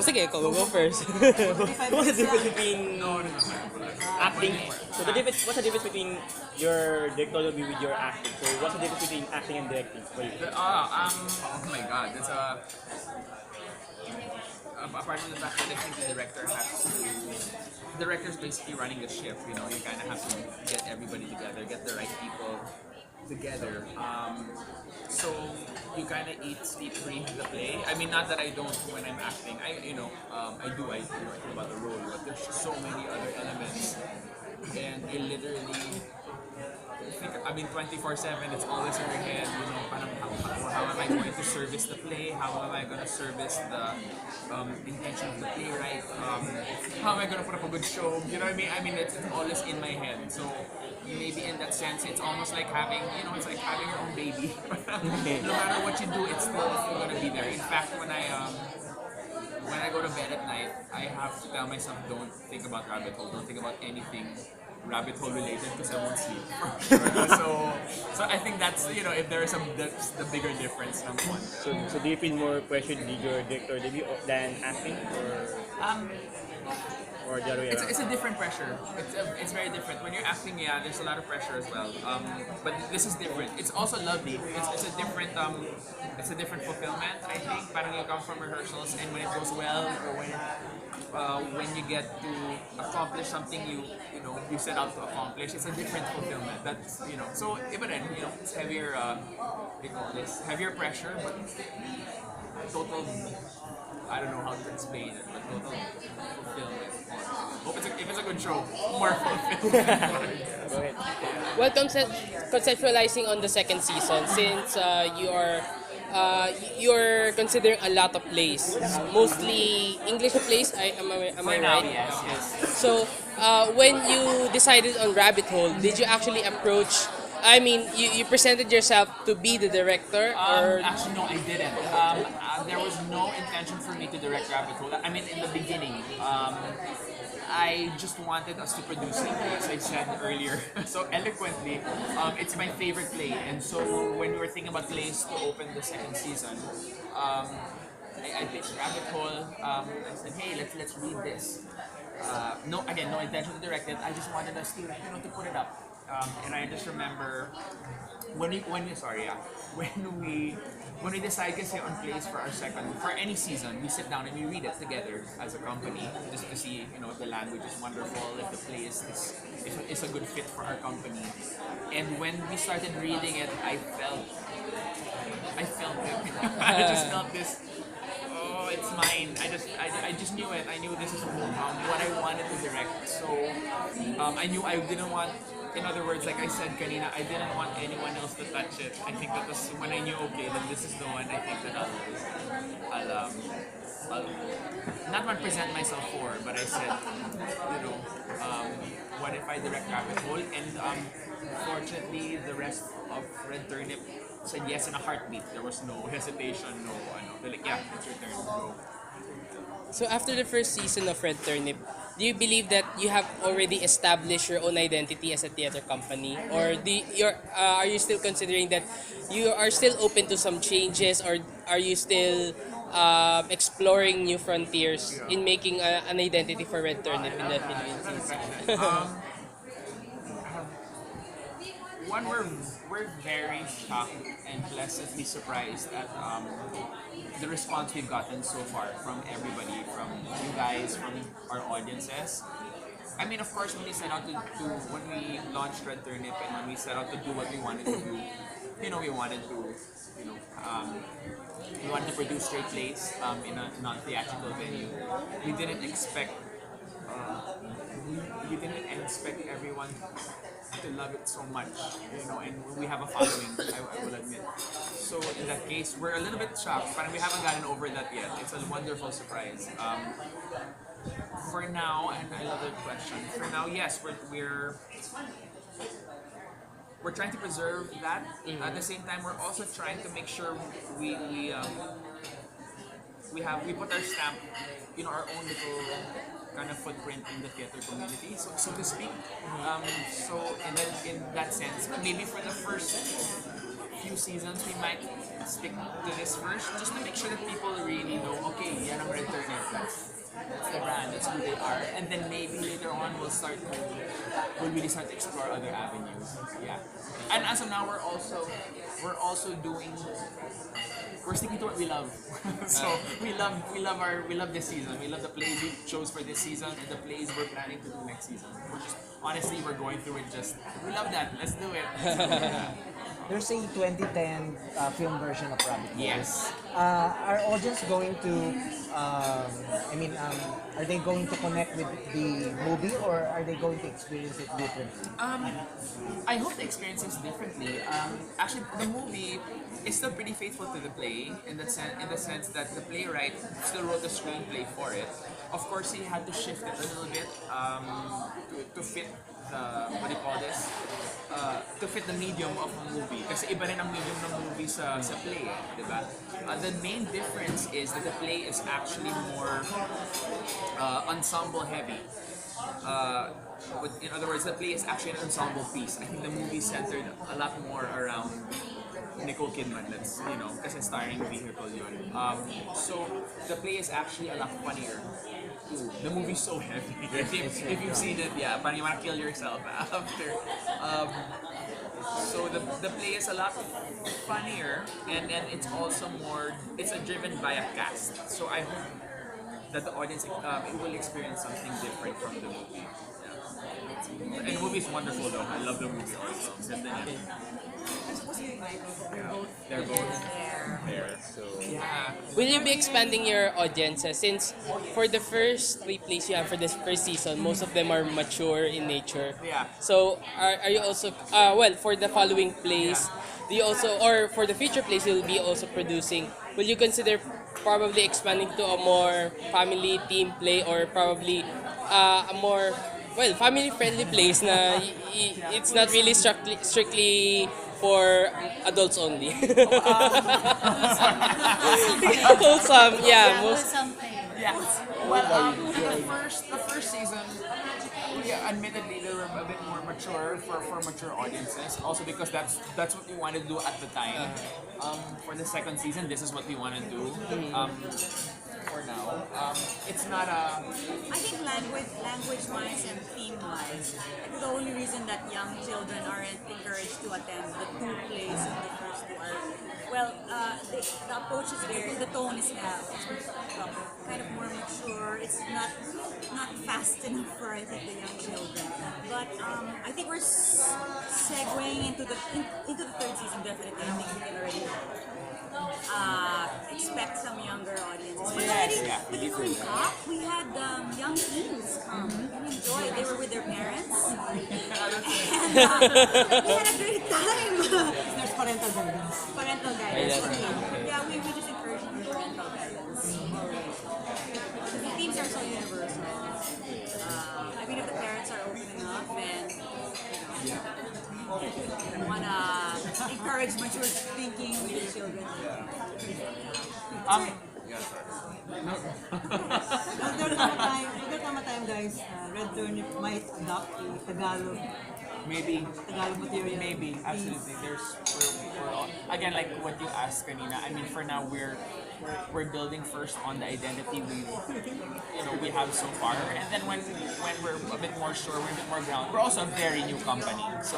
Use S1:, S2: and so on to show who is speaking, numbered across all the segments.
S1: So sige, go first.
S2: What's the difference between acting? So what's the difference between your directorial view with your acting? So what's the difference between acting and directing for you?
S3: Oh my god, that's a apart from the fact that I think the director's basically running the ship. You know, you kind of have to get everybody together, get the right people together. So you kind of eat, sleep, breathe the play. I mean, not that I don't when I'm acting. I do. I think about the role, but there's just so many other elements, and you literally. I mean, 24/7, it's always in your head, you know, parang how am I going to service the play? How am I going to service the intention of the playwright? How am I going to put up a good show? You know what I mean? I mean, it's always in my head. So maybe in that sense, it's almost like having, you know, it's like having your own baby. No matter what you do, it's still going to be there. In fact, when I go to bed at night, I have to tell myself, don't think about rabbit hole, don't think about anything rabbit hole related because I won't sleep. So I think that's, you know, if there is that's the bigger difference, number one.
S2: So do you feel more pressure with your director debut than acting, or the other way around?
S3: It's a different pressure. It's very different. When you're acting, yeah, there's a lot of pressure as well. But this is different. It's also lovely. It's a different fulfillment. I think. Parang you come from rehearsals, and when it goes well, or when you get to accomplish something you set out to accomplish, it's a different fulfillment. That's, you know. So iba rin, you know, it's heavier. What do you call this? Heavier pressure, but total. I don't know how to explain it, but total fulfillment. Hope if it's a good show, more fulfillment.
S2: Go ahead.
S1: Well, conceptualizing on the second season, since you're considering a lot of plays, mostly English plays. Am I
S3: For now,
S1: right?
S3: yes.
S1: So, when you decided on Rabbit Hole, did you actually approach? I mean, you presented yourself to be the director, or
S3: Actually, no, I didn't. There was no intention for me to direct Rabbit Hole. I mean, in the beginning, I just wanted us to produce it, as I said earlier, so eloquently. It's my favorite play, and so when we were thinking about plays to open the second season, I pitched Rabbit Hole. I said, hey, let's read this. No intention to direct it. I just wanted us to, you know, to put it up. And I just remember when we decide kasi on plays for any season, we sit down and we read it together as a company just to see, you know, if the language is wonderful, if the play is a good fit for our company. And when we started reading it, I felt it. I just felt this. Oh, it's mine. I just knew it. I knew this is what I wanted to direct. So I knew I didn't want. In other words, like I said kanina, I didn't want anyone else to touch it. I think that was when I knew, okay, then this is the one. I think that I'll not represent myself for, but I said, you know, what if I direct Rabbit Hole? And fortunately, the rest of Red Turnip said yes in a heartbeat. There was no hesitation, no. They're like, yeah, it's your turn, go.
S1: so after the first season of Red Turnip, do you believe that you have already established your own identity as a theater company, or are you still considering that you are still open to some changes, or are you still exploring new frontiers in making an identity for Red Turnip in the Philippines?
S3: One, we're very shocked and pleasantly surprised at the response we've gotten so far from everybody, from you guys, from our audiences. I mean, of course, when we set out when we launched Red Turnip and when we set out to do what we wanted to do, you know, we wanted to produce straight plays in a non-theatrical venue. We didn't expect everyone to love it so much, you know, and we have a following, I will admit. So in that case, we're a little bit shocked, but we haven't gotten over that yet. It's a wonderful surprise. For now, and I love the question. For now, yes, we're trying to preserve that. At the same time, we're also trying to make sure we put our stamp, you know, our own little kind of footprint in the theater community, so to speak. So in that sense, maybe for the first few seasons, we might stick to this first, just to make sure that people really know, okay, yan ang Red Turnip. That's the brand. That's who they are. And then maybe later on we'll really start to explore other avenues. Yeah. And as of now, we're also doing. We're sticking to what we love. So we love this season. We love the plays we chose for this season and the plays we're planning to do next season. We're going through it. Just we love that. Let's do it.
S4: There's a 2010 film version of Rabbit Boys.
S3: Yes.
S4: Are audience going to, are they going to connect with the movie, or are they going to experience it differently?
S3: I hope the experience is differently. Actually, the movie is still pretty faithful to the play in the sense that the playwright still wrote the screenplay for it. Of course, he had to shift it a little bit to fit the what do you call this? To fit the medium of a movie. Kasi iba rin ang medium ng movie sa play, di ba? The main difference is that the play is actually more ensemble heavy. In other words, the play is actually an ensemble piece. I think the movie centered a lot more around Nicole Kidman, kasi starring vehicle yun. So the play is actually a lot funnier too. The movie's so heavy. If you've seen it, yeah, parang you wanna kill yourself after. So the play is a lot funnier, and it's also it's driven by a cast. So I hope that the audience it will experience something different from the movie. Yeah. And the movie is wonderful though. I love the movie also. They're both there. So
S1: Yeah. Will you be expanding your audiences? Since for the first three plays you have for this first season, most of them are mature in nature.
S3: yeah.
S1: So are you also for the following plays, do you also, or for the future plays you'll be also producing, will you consider probably expanding to a more family team play, or probably a more family friendly plays na it's not really strictly for adults only? Wholesome, yeah, most.
S5: Something.
S3: Yeah. Well, the first season, admittedly, they were a bit more mature for mature audiences. Also because that's what we wanted to do at the time. For the second season, this is what we want to do. For now, it's not a.
S5: I think language-wise and theme-wise, I think the only reason that young children aren't encouraged to attend the two plays in the first two are, the approach is the tone is kind of more mature. It's not fast enough for, I think, the young children. But I think we're segueing into the third season. Definitely, I think we can already expect some younger audiences. But growing up, we had young teens come and enjoy. They were with their parents, and we had a great time.
S4: There's parental guidance.
S5: Parental guidance. Yeah, we just encourage parental guidance. The themes are so universal. I mean, if the parents are opening up and want to encourage mature thinking with their children.
S6: Will there come a time, guys, Red Turnip might adopt a Tagalog
S3: Maybe.
S6: material?
S3: Maybe, absolutely. We're all, again, like what you asked kanina. I mean, for now we're building first on the identity we have so far, and then when we're a bit more sure, we're a bit more grounded. We're also a very new company, so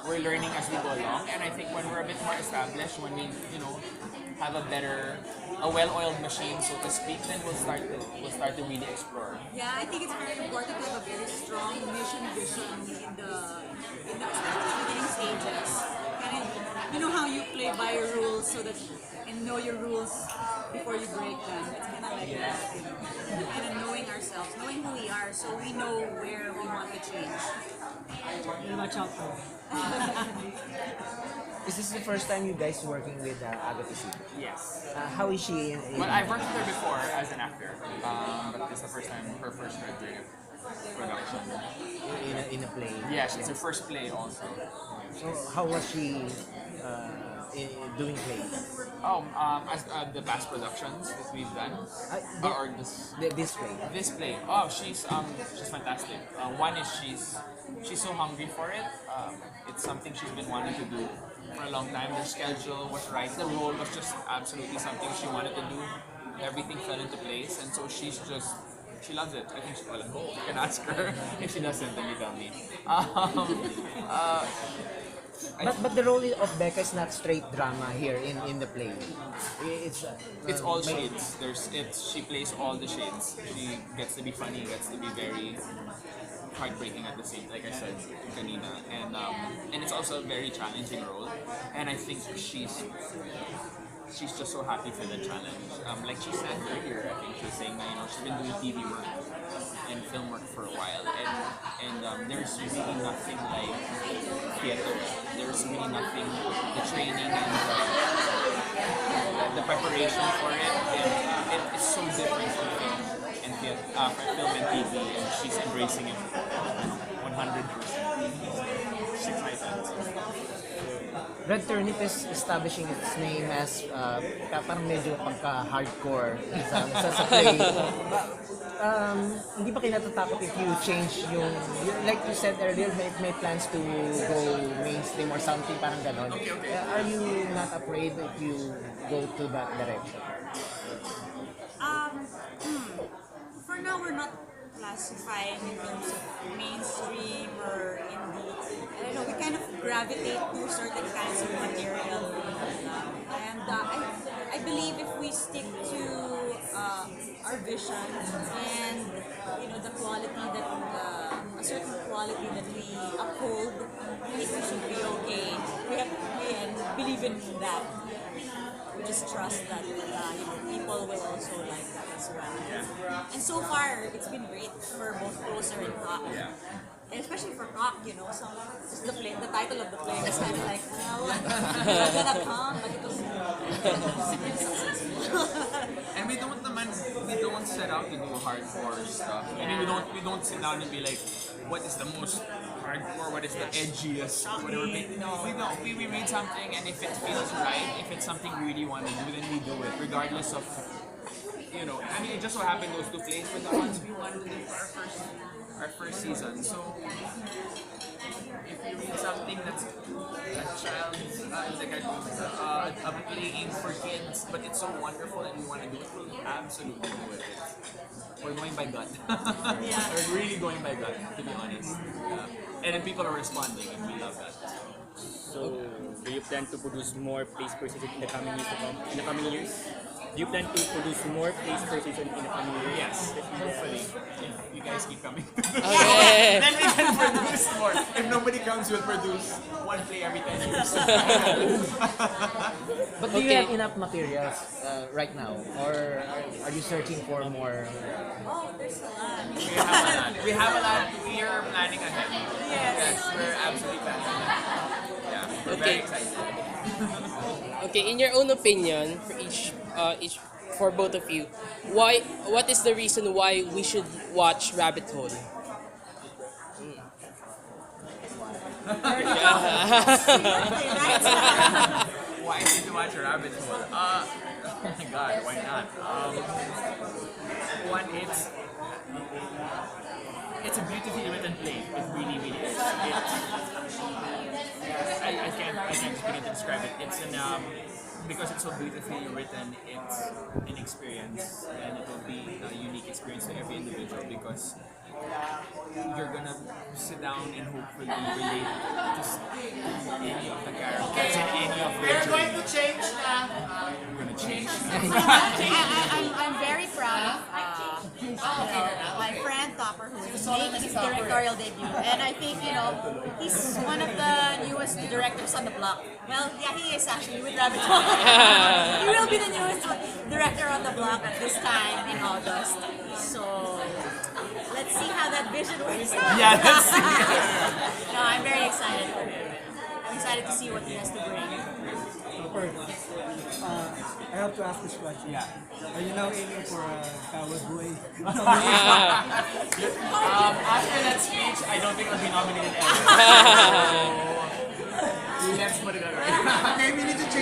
S3: we're learning as we go along. And I think when we're a bit more established, when we have a well-oiled machine, so to speak, then we'll start to really explore.
S5: Yeah, I think it's very important to have a very strong mission vision in the especially the beginning stages. Kind of, you know how you play by your rules and know your rules before you break them. It's kind of like that, kind of knowing ourselves, knowing who we are, so we know where we want to change.
S6: Watch out for.
S4: Is this the first time you guys working with Agatha Sue?
S3: Yes.
S4: How is she in
S3: Well, I've worked with her before as an actor, but this is the first time, her first Red Turnip production.
S4: in a play?
S3: Yes, it's her first play also.
S4: So how was she doing plays?
S3: As the past productions that we've done, or this
S4: This play?
S3: this play. She's fantastic. One is she's so hungry for it. It's something she's been wanting to do for a long time. The schedule was right. The role was just absolutely something she wanted to do. everything fell into place, and so she loves it. I think she, well, you can ask her. If she doesn't, then you tell me. Uh,
S4: But the role of Becca is not straight drama here in the play. It's
S3: It's all shades. She plays all the shades. She gets to be funny, gets to be very heartbreaking at the same, like I said, kanina, and it's also a very challenging role. And I think she's just so happy for the challenge. Like she said earlier, I think she was saying that she's been doing TV work and film work for a while, and there's really nothing like theater. There's really nothing, the training and the preparation for it, and it's so different from film and theater, film and TV, and she's embracing it 100%. She's excited.
S4: Red Turnip is establishing its name as parang medyo pagka-hardcore sa play. Hindi ba kayo natatakot if you change like you said earlier, may plans to go mainstream or something parang ganon. Are you not afraid if you go to that direction?
S5: For now, we're not classifying in terms of mainstream or indie. I don't know, we kind of gravitate to certain kinds of material. And I believe if we stick to our vision and the quality that a certain quality that we uphold, I think we should be okay. And believe in that. We just trust that people will also like that as well. And so far, it's been great for both Closer and Cock. And especially for Cock, so just the title of the play was kind of like, well, not gonna come, but it was
S3: And we don't set out to do hardcore stuff. I mean, we don't sit down and be like, what is the most hardcore, what is the edgiest, whatever. We read something, and if it feels right, if it's something we really want to do, then we do it, regardless of, I mean, it just so happened those two plays were the ones we wanted to do for our first season. So if you read something that's a child's, like a play aimed for kids, but it's so wonderful and we want to do it, we'll absolutely do it. We're going by gut. We're really going by gut, to be honest. And then people are responding, and we love that.
S2: So, do you plan to produce more plays per season in the coming years to come? In the coming years? Do you plan to produce more plays per season in the coming years?
S3: Yes, hopefully. If you guys keep coming.
S1: Okay.
S3: Then we can produce more. If nobody comes, we'll produce one play every 10 years.
S4: But do you have enough materials right now, or are you searching for more?
S5: oh, there's a lot.
S3: We have a lot. We are planning ahead. Yes, we're absolutely planning ahead. Yeah, we're very excited.
S1: Okay, in your own opinion, for for both of you, what is the reason why we should watch Rabbit Hole?
S3: Why did you watch Rabbit Hole? Oh my god, why not? One, it's a beautifully written play. It really, really is. I can't begin to describe it. It's because it's so beautifully written, it's an experience, and it will be a unique experience to every individual because you're gonna sit down and hopefully relate to any of the characters and any of their journeys. We're going to change now. We're gonna change.
S7: I'm very proud of my friend Topper, who is making his directorial debut. And I think, he's one of the newest directors on the block. Well, yeah, he is actually with Rabbit Hole. He will be the newest director on the block at this time in August. So, let's see how that vision works out.
S3: Yeah, let's see.
S7: No, I'm very excited for him. I'm excited to see what he has to bring.
S6: I have to ask this question.
S3: Yeah.
S6: Are you now aiming for a cowboy boy?
S3: After that speech, I don't think I'll be nominated ever. So, let's put it that way.
S6: Okay, we need to change.